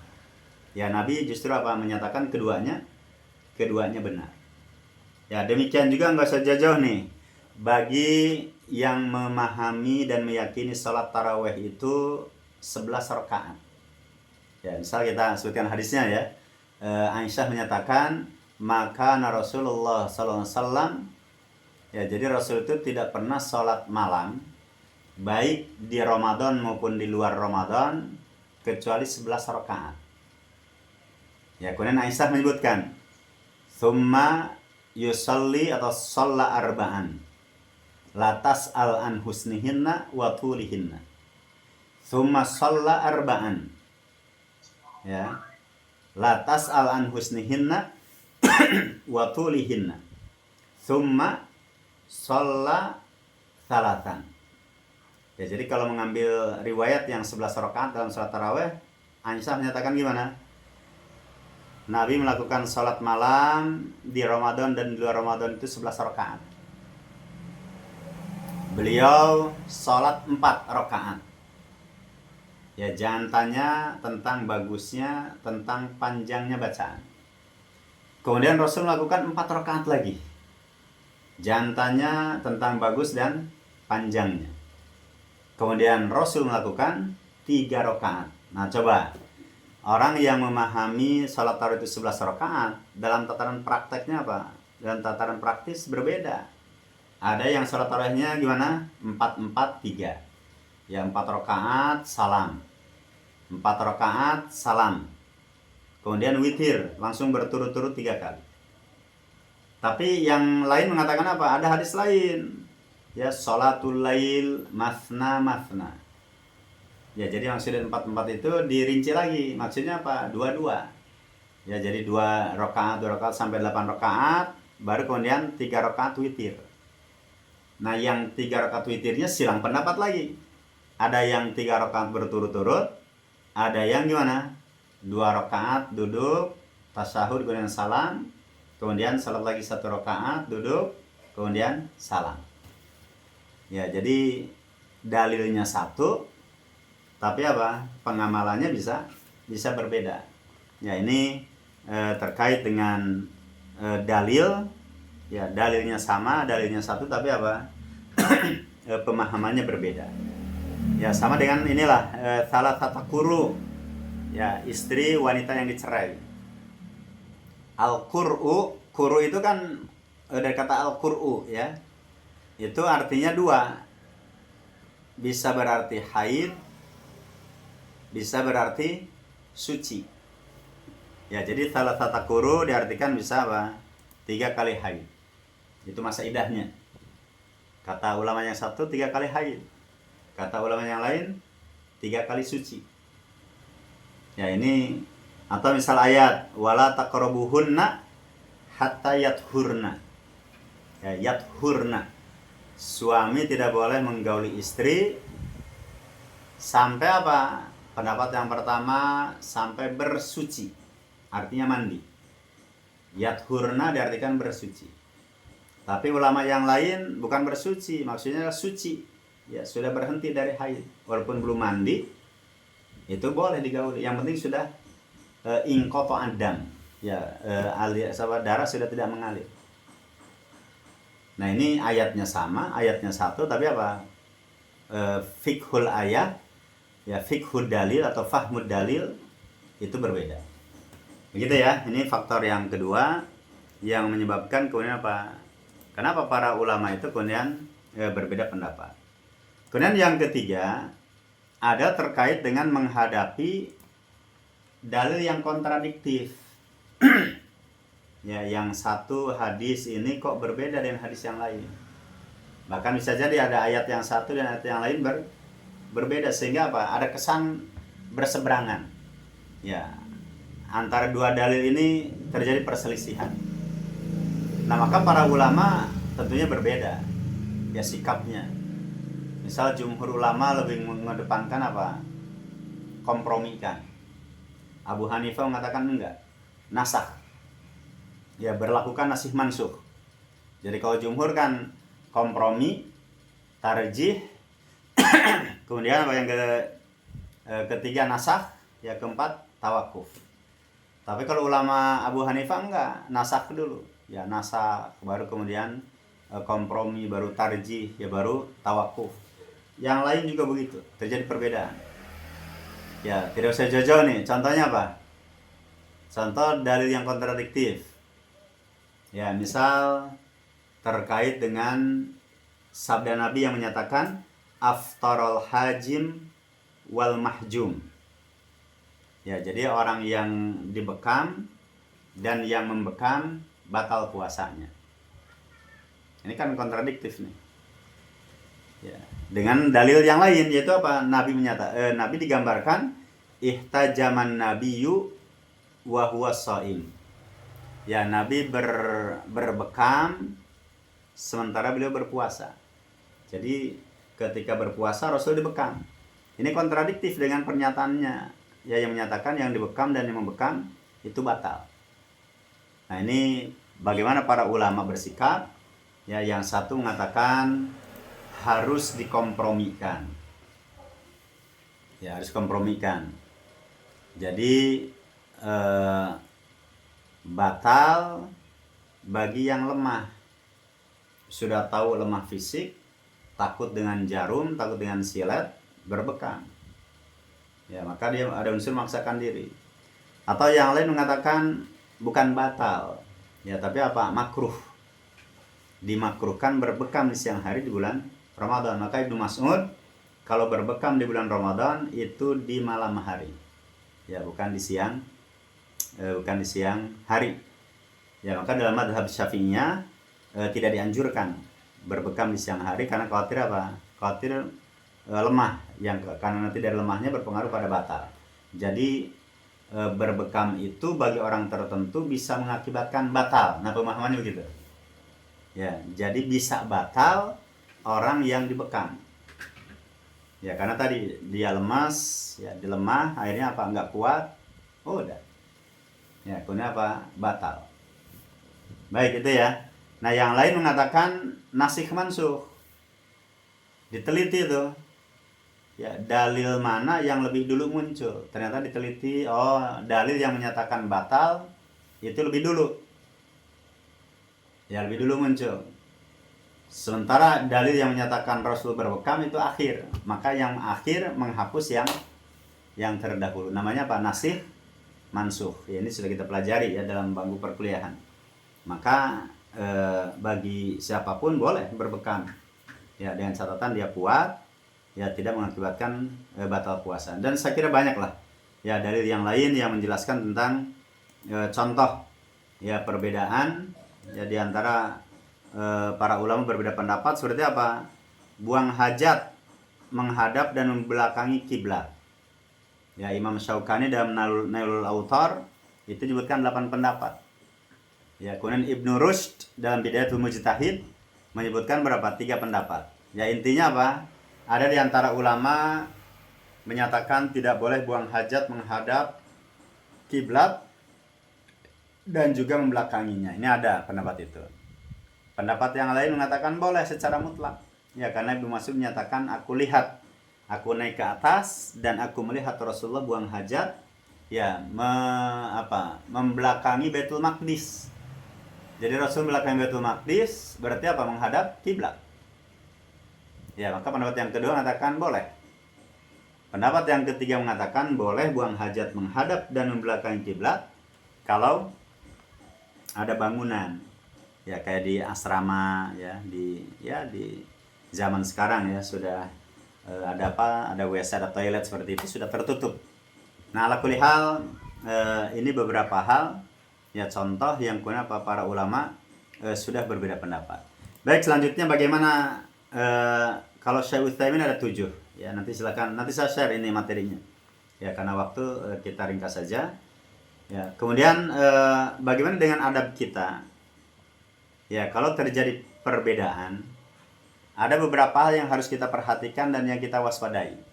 Ya, Nabi justru apa? Menyatakan keduanya benar. Ya, demikian juga nggak usah jauh nih. Bagi yang memahami dan meyakini salat tarawih itu 11 rakaat. Ya, misal kita sebutkan hadisnya ya. Aisyah menyatakan, maka Rasulullah sallallahu alaihi wasallam, ya, jadi Rasul itu tidak pernah salat malam baik di Ramadan maupun di luar Ramadan kecuali 11 rakaat. Ya, kemudian Aisyah menyebutkan, "Tsumma yusalli atau shalla arba'an. La tas'al an husnihinna wa tulihinna. Tsumma shalla arba'an." Ya. La tas'al an husnihinna wa tulihinna. Tsumma shalla salatan. Ya, jadi kalau mengambil riwayat yang 11 rakaat dalam salat tarawih, Aisyah menyatakan gimana? Nabi melakukan salat malam di Ramadan dan di luar Ramadan itu 11 rakaat. Beliau salat 4 rakaat. Ya, jangan tanya tentang bagusnya, tentang panjangnya bacaan. Kemudian Rasul melakukan 4 rakaat lagi. Jangan tanya tentang bagus dan panjangnya. Kemudian Rasul melakukan 3 rakaat. Nah, coba orang yang memahami salat tarawih itu 11 rakaat, dalam tataran prakteknya apa? Dalam tataran praktis berbeda. Ada yang salat tarawihnya gimana? 4-4-3. Ya, 4 rakaat salam. 4 rakaat salam. Kemudian witir, langsung berturut-turut 3 kali. Tapi yang lain mengatakan apa? Ada hadis lain. Ya, sholatul lail masna masna. Ya, jadi maksudnya 4-4 itu dirinci lagi. Maksudnya apa? 2-2. Ya, jadi 2 rakaat sampai 8 rakaat, baru kemudian 3 rakaat witir. Nah, yang 3 rakaat witirnya silang pendapat lagi. Ada yang 3 rakaat berturut-turut, ada yang gimana? 2 rakaat duduk, tasyahud kemudian salam, kemudian salat lagi 1 rakaat, duduk, kemudian salam. Ya, jadi dalilnya satu, tapi apa? Pengamalannya bisa berbeda. Ya, ini terkait dengan dalil. Ya, dalilnya sama, dalilnya satu, tapi apa? Pemahamannya berbeda. Ya, sama dengan inilah salah satu kuru. Ya, istri wanita yang dicerai. Al-qur'u, kuru itu kan dari kata al-qur'u, ya. Itu artinya 2. Bisa berarti haid, bisa berarti suci. Ya, jadi salah satu kuru diartikan bisa apa? 3 kali haid. Itu masa idahnya. Kata ulama yang satu 3 kali haid. Kata ulama yang lain 3 kali suci. Ya, ini atau misal ayat wala taqrabuhunna hatta yathurna. Ya, yathurna. Suami tidak boleh menggauli istri sampai apa? Pendapat yang pertama sampai bersuci. Artinya mandi. Yathurna diartikan bersuci. Tapi ulama yang lain bukan bersuci, maksudnya suci. Ya, sudah berhenti dari haid. Walaupun belum mandi, itu boleh digauli. Yang penting sudah ingqata adam. Ya, darah sudah tidak mengalir. Nah, ini ayatnya sama, ayatnya satu, tapi apa? Fiqhul ayat, ya fiqhul dalil atau fahmud dalil itu berbeda. Begitu ya. Ini faktor yang kedua yang menyebabkan kemudian apa? Kenapa para ulama itu kemudian berbeda pendapat. Kemudian yang ketiga ada terkait dengan menghadapi dalil yang kontradiktif. Ya, yang satu hadis ini kok berbeda dengan hadis yang lain. Bahkan bisa jadi ada ayat yang satu dan ayat yang lain berbeda sehingga apa? Ada kesan berseberangan. Ya, antara 2 dalil ini terjadi perselisihan. Nah, maka para ulama tentunya berbeda ya sikapnya. Misal jumhur ulama lebih mengedepankan apa? Kompromikan. Abu Hanifah mengatakan enggak, nasakh. Ya, berlakukan nasih mansukh. Jadi kalau jumhur kan kompromi, tarjih, kemudian apa yang ketiga nasakh, ya keempat tawakuf. Tapi kalau ulama Abu Hanifah enggak, nasakh dulu. Ya, nasakh baru kemudian kompromi, baru tarjih, ya baru tawakuf. Yang lain juga begitu, terjadi perbedaan. Ya, tidak usah jauh-jauh nih. Contohnya apa? Contoh dalil yang kontradiktif. Ya, misal terkait dengan sabda Nabi yang menyatakan aftarul hajim wal mahjum. Ya, jadi orang yang dibekam dan yang membekam batal puasanya. Ini kan kontradiktif nih. Ya, dengan dalil yang lain yaitu apa? Nabi digambarkan ihtajaman nabiyyu wa huwa shaim. Ya, Nabi berbekam sementara beliau berpuasa. Jadi ketika berpuasa Rasul dibekam. Ini kontradiktif dengan pernyataannya. Ya, yang menyatakan yang dibekam dan yang membekam itu batal. Nah, ini bagaimana para ulama bersikap? Ya, yang satu mengatakan harus dikompromikan. Ya, harus kompromikan. Jadi batal bagi yang lemah. Sudah tahu lemah fisik, takut dengan jarum, takut dengan silet, berbekam. Ya, maka dia ada unsur memaksakan diri. Atau yang lain mengatakan bukan batal, ya tapi apa? Makruh. Dimakruhkan berbekam di siang hari di bulan Ramadan. Maka Ibnu Mas'ud kalau berbekam di bulan Ramadan itu di malam hari. Ya, bukan di siang hari. Ya, maka dalam madhab Syafi'iyah tidak dianjurkan berbekam di siang hari karena khawatir apa? Khawatir lemah, karena nanti dari lemahnya berpengaruh pada batal. Jadi berbekam itu bagi orang tertentu bisa mengakibatkan batal. Nah, pemahamannya begitu. Ya, jadi bisa batal orang yang dibekam. Ya, karena tadi dia lemas, ya dilemah, akhirnya apa? Enggak kuat. Oh, udah. Ya, kemudian apa? Batal. Baik, itu ya. Nah, yang lain mengatakan nasikh mansukh. Diteliti itu. Ya, dalil mana yang lebih dulu muncul? Ternyata diteliti, oh, dalil yang menyatakan batal itu lebih dulu. Ya, lebih dulu muncul. Sementara dalil yang menyatakan Rasul berbekam itu akhir. Maka yang akhir menghapus yang terdahulu. Namanya apa? Nasikh mansukh. Ya, ini sudah kita pelajari ya dalam bangku perkuliahan. Maka bagi siapapun boleh berbekam. Ya, dengan catatan dia kuat, ya tidak mengakibatkan batal puasa. Dan saya kira banyak lah ya dalil yang lain yang menjelaskan tentang contoh ya perbedaan ya di antara para ulama berbeda pendapat seperti apa? Buang hajat menghadap dan membelakangi kiblat. Ya, Imam Syaukani dalam Nailul Autar itu menyebutkan 8 pendapat. Ya, kemudian Ibnu Rushd dalam Bidayatul Mujtahid menyebutkan berapa? 3 pendapat. Ya, intinya apa? Ada di antara ulama menyatakan tidak boleh buang hajat menghadap kiblat dan juga membelakanginya. Ini ada pendapat itu. Pendapat yang lain mengatakan boleh secara mutlak. Ya, karena Ibnu Mas'ud menyatakan aku naik ke atas dan aku melihat Rasulullah buang hajat ya membelakangi Baitul Maqdis. Jadi Rasul membelakangi Baitul Maqdis berarti apa? Menghadap kiblat. Ya, maka pendapat yang kedua mengatakan boleh. Pendapat yang ketiga mengatakan boleh buang hajat menghadap dan membelakangi kiblat kalau ada bangunan. Ya, kayak di asrama ya di zaman sekarang ya sudah ada WC, ada toilet seperti itu sudah tertutup. Nah, ala kulli hal ini beberapa hal ya contoh yang kenapa para ulama sudah berbeda pendapat. Baik, selanjutnya bagaimana kalau Syekh Utsaimin ada 7 ya, nanti silakan nanti saya share ini materinya ya karena waktu kita ringkas saja ya. Kemudian bagaimana dengan adab kita ya kalau terjadi perbedaan, ada beberapa hal yang harus kita perhatikan dan yang kita waspadai.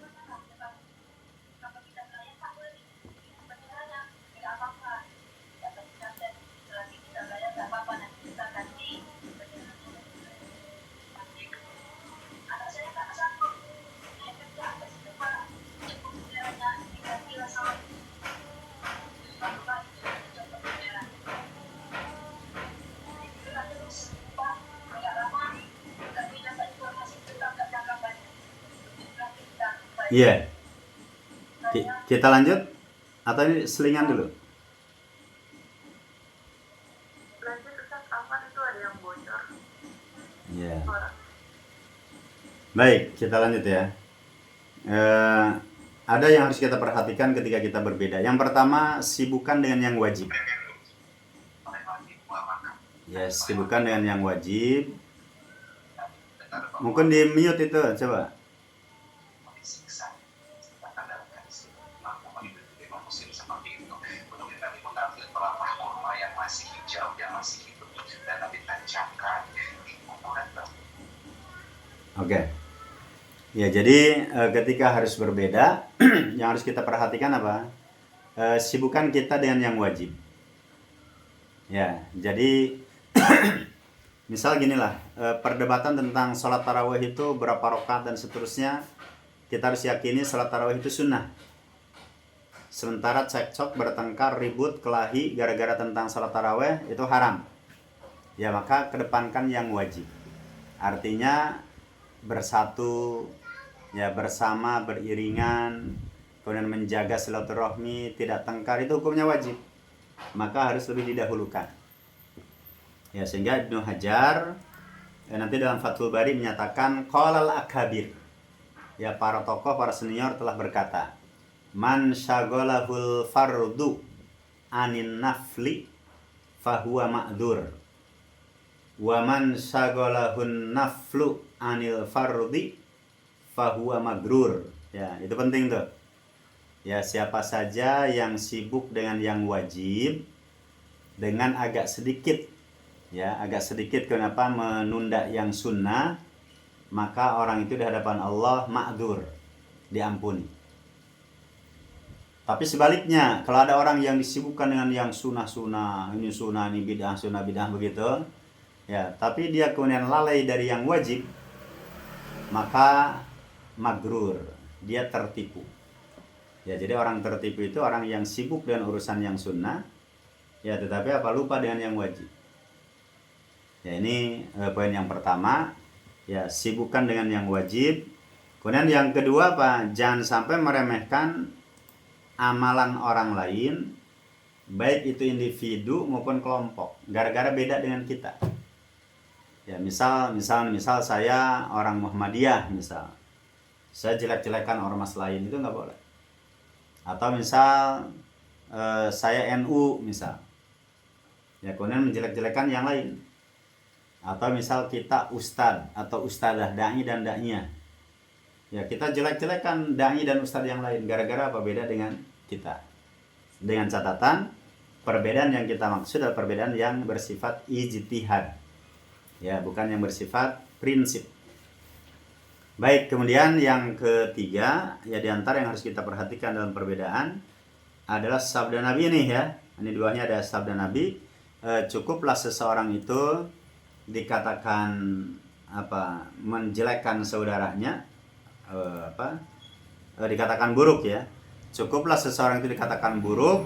Iya, kita lanjut atau ini selingan dulu? Lanjut Ustaz, aman itu ada yang bocor. Iya. Suara. Baik, kita lanjut ya. Ada yang harus kita perhatikan ketika kita berbeda. Yang pertama, sibukkan dengan yang wajib. Ya, sibukkan dengan yang wajib. Mungkin di mute itu, coba. Oke. Ya, jadi ketika harus berbeda, yang harus kita perhatikan apa? Sibukkan kita dengan yang wajib. Ya, jadi misal ginilah, perdebatan tentang sholat tarawih itu berapa rakaat dan seterusnya, kita harus yakini sholat tarawih itu sunnah. Sementara cekcok, bertengkar, ribut, kelahi gara-gara tentang sholat tarawih itu haram. Ya, maka kedepankan yang wajib. Artinya bersatu, ya bersama, beriringan, kemudian menjaga silaturahmi, tidak tengkar, itu hukumnya wajib. Maka harus lebih didahulukan. Ya, sehingga Ibnu Hajar nanti dalam Fathul Bari menyatakan qalal akabir. Ya, para tokoh, para senior telah berkata, man syaghalahul fardu anin nafli fahuwa ma'dzur. Wa man syaghalahun naflu anil fardhi fahuwa magrur. Ya, itu penting tuh. Ya, siapa saja yang sibuk dengan yang wajib dengan agak sedikit, ya, agak sedikit kenapa menunda yang sunnah, maka orang itu di hadapan Allah ma'dzur, diampuni. Tapi sebaliknya, kalau ada orang yang disibukkan dengan yang sunnah, ini bid'ah, sunnah bid'ah begitu, ya, tapi dia kemudian lalai dari yang wajib, maka magrur, dia tertipu. Ya, jadi orang tertipu itu orang yang sibuk dengan urusan yang sunnah, ya, tetapi apa lupa dengan yang wajib. Ya, ini poin yang pertama, ya, sibukkan dengan yang wajib. Kemudian yang kedua apa? Jangan sampai meremehkan amalan orang lain, baik itu individu maupun kelompok, gara-gara beda dengan kita. Ya, misal saya orang Muhammadiyah, misal saya jelek-jelekan ormas lain, itu nggak boleh. Atau misal saya NU, misal, ya, kemudian menjelek-jelekan yang lain. Atau misal kita ustadz atau ustadzah, dai dan da'inya, ya, kita jelek-jelekan dai dan ustadz yang lain, gara-gara apa? Beda dengan kita. Dengan catatan perbedaan yang kita maksud adalah perbedaan yang bersifat ijtihad, ya, bukan yang bersifat prinsip. Baik, kemudian yang ketiga, ya, diantara yang harus kita perhatikan dalam perbedaan adalah sabda Nabi ini, ya. Ini duanya ada sabda Nabi. Cukuplah seseorang itu dikatakan apa? Menjelekkan saudaranya, dikatakan buruk, ya. Cukuplah seseorang itu dikatakan buruk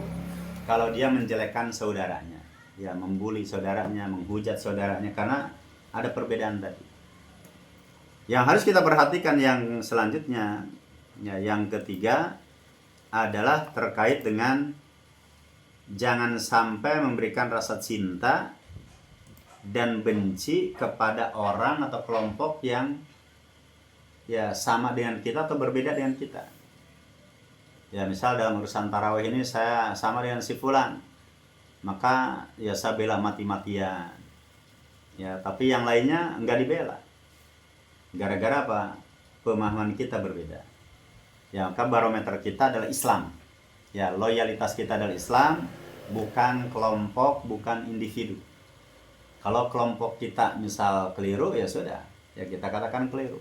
kalau dia menjelekkan saudaranya, ya, membuli saudaranya, menghujat saudaranya, karena ada perbedaan tadi. Yang harus kita perhatikan yang selanjutnya, ya, yang ketiga adalah terkait dengan jangan sampai memberikan rasa cinta dan benci kepada orang atau kelompok yang, ya, sama dengan kita atau berbeda dengan kita. Ya, misal dalam urusan tarawih ini saya sama dengan si fulan, maka ya saya bela mati-matian. Ya, tapi yang lainnya enggak dibela. Gara-gara apa? Pemahaman kita berbeda. Ya, maka barometer kita adalah Islam. Ya, loyalitas kita adalah Islam, bukan kelompok, bukan individu. Kalau kelompok kita misal keliru, ya sudah, ya kita katakan keliru.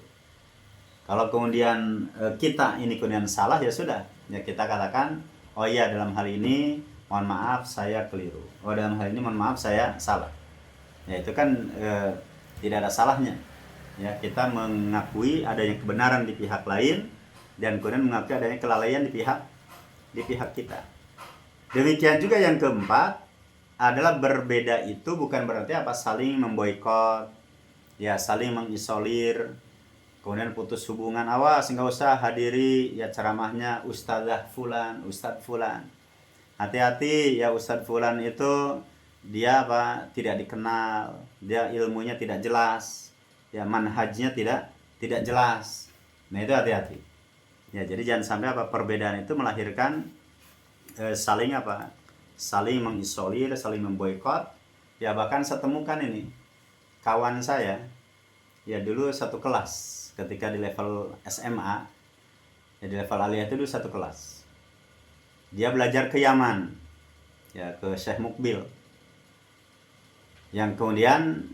Kalau kemudian kita ini kemudian salah, ya sudah, ya kita katakan, oh iya, dalam hal ini mohon maaf saya keliru. Oh, dalam hal ini mohon maaf saya salah. Ya, itu kan tidak ada salahnya. Ya, kita mengakui adanya kebenaran di pihak lain dan kemudian mengakui adanya kelalaian di pihak kita. Demikian juga yang keempat adalah berbeda itu bukan berarti apa? Saling memboikot, ya, saling mengisolir, kemudian putus hubungan. Awas, nggak usah hadiri, ya, ceramahnya ustadzah fulan, ustadz fulan. Hati-hati, ya, ustadz fulan itu dia apa? Tidak dikenal, dia ilmunya tidak jelas, ya, manhajnya tidak jelas. Nah, itu hati-hati. Ya, jadi jangan sampai apa? Perbedaan itu melahirkan saling apa? Saling mengisolir, saling memboikot. Ya, bahkan saya temukan ini kawan saya, ya, dulu satu kelas ketika di level SMA, ya, di level aliyah itu dulu satu kelas. Dia belajar ke Yaman, ya, ke Syekh Mukbil, yang kemudian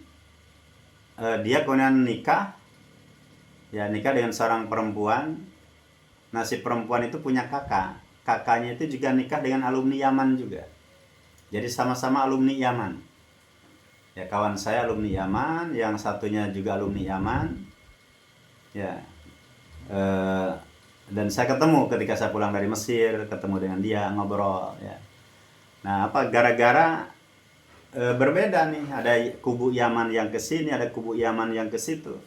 dia kemudian nikah, ya, nikah dengan seorang perempuan. Nah, si perempuan itu punya kakaknya itu juga nikah dengan alumni Yaman juga. Jadi sama-sama alumni Yaman. Ya, kawan saya alumni Yaman, yang satunya juga alumni Yaman. Ya, dan saya ketemu ketika saya pulang dari Mesir, ketemu dengan dia, ngobrol, ya. Nah, apa, gara-gara berbeda nih, ada kubu Yaman yang ke sini, ada kubu Yaman yang ke situ.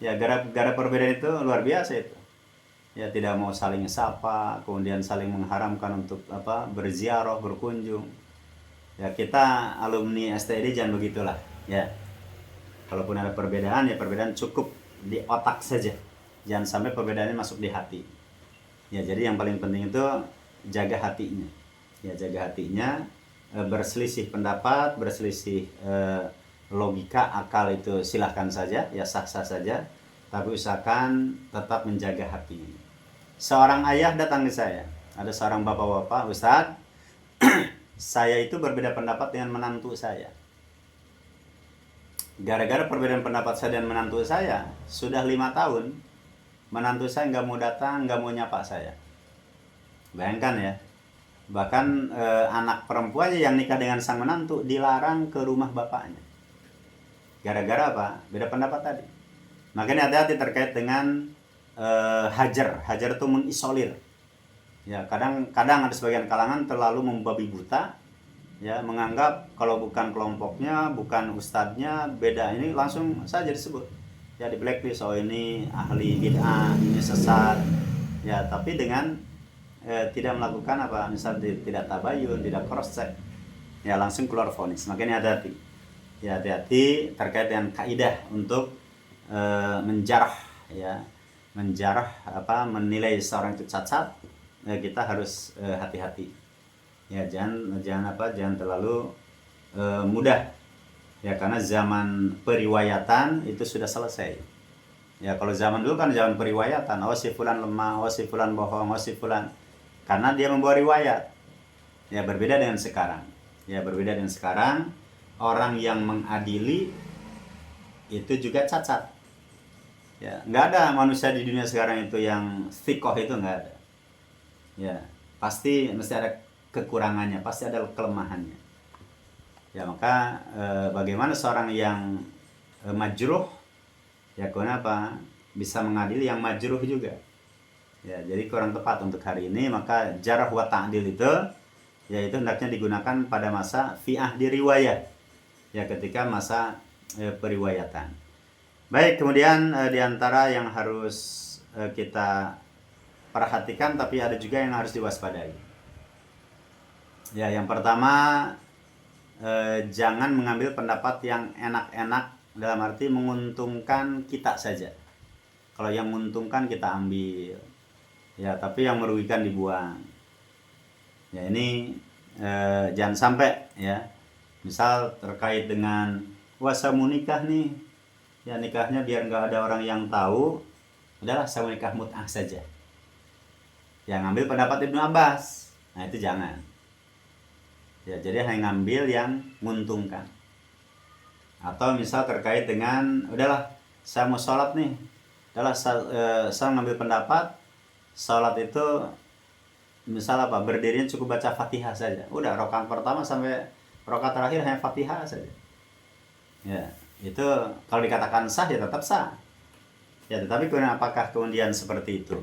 Ya, gara-gara perbedaan itu luar biasa itu. Ya, tidak mau saling sapa, kemudian saling mengharamkan untuk apa? Berziarah, berkunjung. Ya, kita alumni STID jangan begitulah, ya. Kalaupun ada perbedaan, ya perbedaan cukup di otak saja. Jangan sampai perbedaannya masuk di hati. Ya, jadi yang paling penting itu jaga hatinya. Ya, jaga hatinya. berselisih pendapat, berselisih logika, akal, itu silahkan saja, ya sah-sah saja, tapi usahakan tetap menjaga hati. Seorang ayah datang ke saya, ada seorang bapak-bapak, Ustadz, saya itu berbeda pendapat dengan menantu saya. Gara-gara perbedaan pendapat saya dan menantu saya, sudah 5 tahun, menantu saya nggak mau datang, nggak mau nyapa saya. Bayangkan ya, bahkan anak perempuannya yang nikah dengan sang menantu dilarang ke rumah bapaknya. Gara-gara apa? Beda pendapat tadi. Makanya hati-hati terkait dengan hajar. Hajar itu mengisolir. Ya, kadang ada sebagian kalangan terlalu membabi buta, ya, menganggap kalau bukan kelompoknya, bukan ustadznya, beda, ini langsung saja disebut, ya, di blacklist, oh ini ahli bid'ah, ini sesat, ya, tapi dengan tidak melakukan apa, misal tidak tabayun, tidak cross check, ya, langsung keluar vonis. Makanya hati-hati, ya, hati-hati terkait dengan kaidah untuk menjarah, ya, menilai seorang itu cacat, kita harus hati-hati. Ya, jangan terlalu mudah, ya, karena zaman periwayatan itu sudah selesai. Ya, kalau zaman dulu kan zaman periwayatan, oh si fulan lemah, oh si fulan bohong, oh si fulan, karena dia membawa riwayat. Ya, berbeda dengan sekarang. Ya, berbeda dengan sekarang, orang yang mengadili itu juga cacat. Ya, nggak ada manusia di dunia sekarang itu yang thiqoh, itu nggak ada. Ya, pasti mesti ada kekurangannya, pasti ada kelemahannya. Ya, maka bagaimana seorang yang majruh, ya, kenapa bisa mengadili yang majruh juga. Ya, jadi kurang tepat untuk hari ini. Maka jarh wa ta'dil itu, yaitu hendaknya digunakan pada masa fi ahdi riwayat, ya, ketika masa periwayatan. Baik, kemudian diantara yang harus kita perhatikan, tapi ada juga yang harus diwaspadai. Ya, yang pertama, jangan mengambil pendapat yang enak-enak, dalam arti menguntungkan kita saja. Kalau yang menguntungkan kita ambil, ya, tapi yang merugikan dibuang. Ya, ini jangan sampai, ya. Misal terkait dengan saya mau nikah nih, ya, nikahnya biar nggak ada orang yang tahu, udahlah saya mau nikah mut'ah saja. Yang ngambil pendapat Ibnu Abbas, nah itu jangan. Ya, jadi hanya ngambil yang menguntungkan. Atau misal terkait dengan, udahlah saya mau sholat nih, udahlah saya ngambil pendapat sholat itu misal apa, berdirinya cukup baca Fatihah saja, udah rakaat pertama sampai rakaat terakhir hanya Fatihah saja. Ya, itu kalau dikatakan sah, ya tetap sah. Ya, tetapi apakah kemudian seperti itu,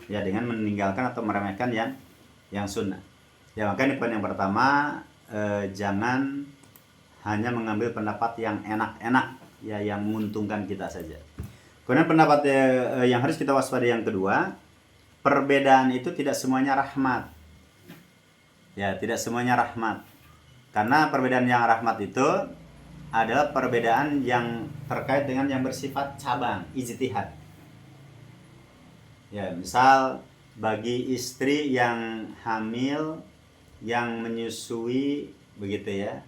ya, dengan meninggalkan atau meremehkan yang sunnah. Ya, maka ini poin yang pertama, jangan hanya mengambil pendapat yang enak-enak, ya, yang menguntungkan kita saja. Kemudian pendapat yang harus kita waspadai yang kedua, perbedaan itu tidak semuanya rahmat. Ya, tidak semuanya rahmat. Karena perbedaan yang rahmat itu adalah perbedaan yang terkait dengan yang bersifat cabang, ijtihad. Ya, misal bagi istri yang hamil, yang menyusui, begitu ya,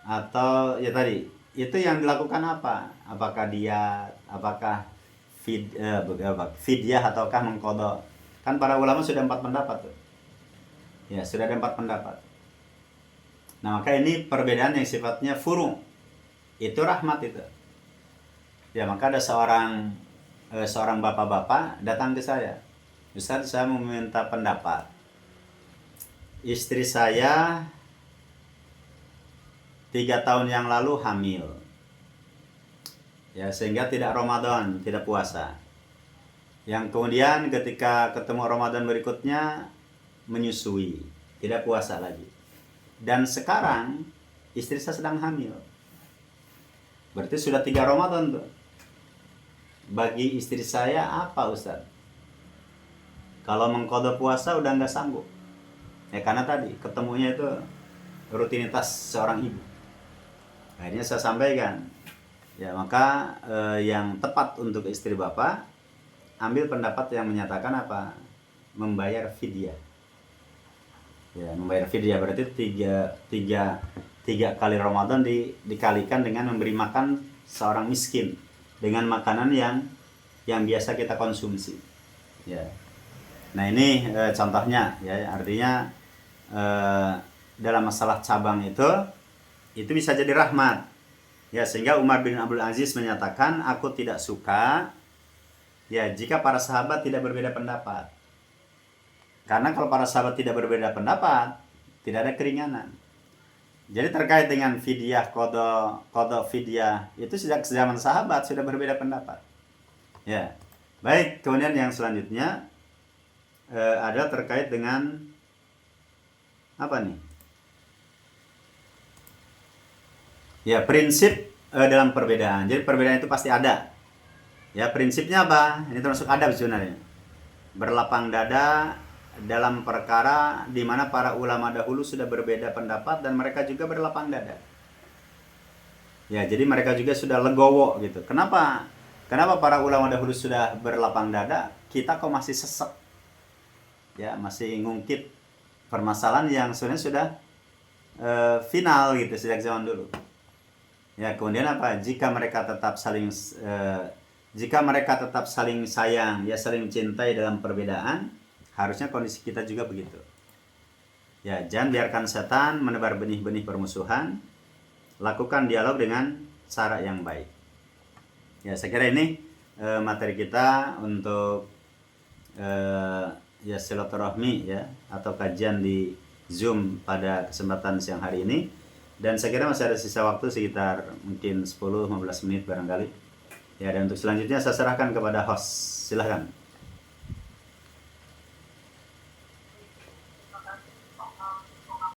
atau ya tadi itu yang dilakukan apa? Apakah dia, apakah fidyah ataukah mengqadha? Kan para ulama sudah 4 pendapat tuh. Ya, sudah ada 4 pendapat. Nah, maka ini perbedaan yang sifatnya furu', itu rahmat itu. Ya, maka ada seorang bapak-bapak datang ke saya, Ustaz, saya mau meminta pendapat. Istri saya 3 tahun yang lalu hamil, ya, sehingga tidak Ramadan, tidak puasa. Yang kemudian ketika ketemu Ramadan berikutnya menyusui, tidak puasa lagi. Dan sekarang istri saya sedang hamil. Berarti sudah 3 Ramadan tuh. Bagi istri saya apa, Ustaz? Kalau mengqadha puasa udah nggak sanggup. Ya, karena tadi ketemunya itu rutinitas seorang ibu. Akhirnya saya sampaikan, ya, maka yang tepat untuk istri bapak, ambil pendapat yang menyatakan apa? Membayar fidyah. Ya, membayar fidyah berarti tiga kali Ramadan dikalikan dengan memberi makan seorang miskin dengan makanan yang biasa kita konsumsi. Ya. Nah ini contohnya, ya artinya dalam masalah cabang itu bisa jadi rahmat. Ya, sehingga Umar bin Abdul Aziz menyatakan, aku tidak suka ya jika para sahabat tidak berbeda pendapat. Karena kalau para sahabat tidak berbeda pendapat, tidak ada keringanan. Jadi terkait dengan fidyah, qada fidyah, itu sejak zaman sahabat sudah berbeda pendapat. Ya. Baik, kemudian yang selanjutnya ada terkait dengan apa nih? Ya, prinsip dalam perbedaan. Jadi perbedaan itu pasti ada. Ya, prinsipnya apa? Ini termasuk adab sebenarnya. Berlapang dada dalam perkara di mana para ulama dahulu sudah berbeda pendapat dan mereka juga berlapang dada. Ya, jadi mereka juga sudah legowo gitu. Kenapa para ulama dahulu sudah berlapang dada, kita kok masih sesek? Ya, masih ngungkit permasalahan yang sebenarnya sudah final gitu sejak zaman dulu. Ya, kemudian apa? Jika mereka tetap saling sayang, ya saling mencintai dalam perbedaan, harusnya kondisi kita juga begitu. Ya, jangan biarkan setan menebar benih-benih permusuhan. Lakukan dialog dengan cara yang baik. Ya, saya kira ini materi kita untuk ya silaturahmi ya atau kajian di Zoom pada kesempatan siang hari ini. Dan saya kira masih ada sisa waktu sekitar mungkin 10-15 menit barangkali. Ya, dan untuk selanjutnya saya serahkan kepada host. Silahkan.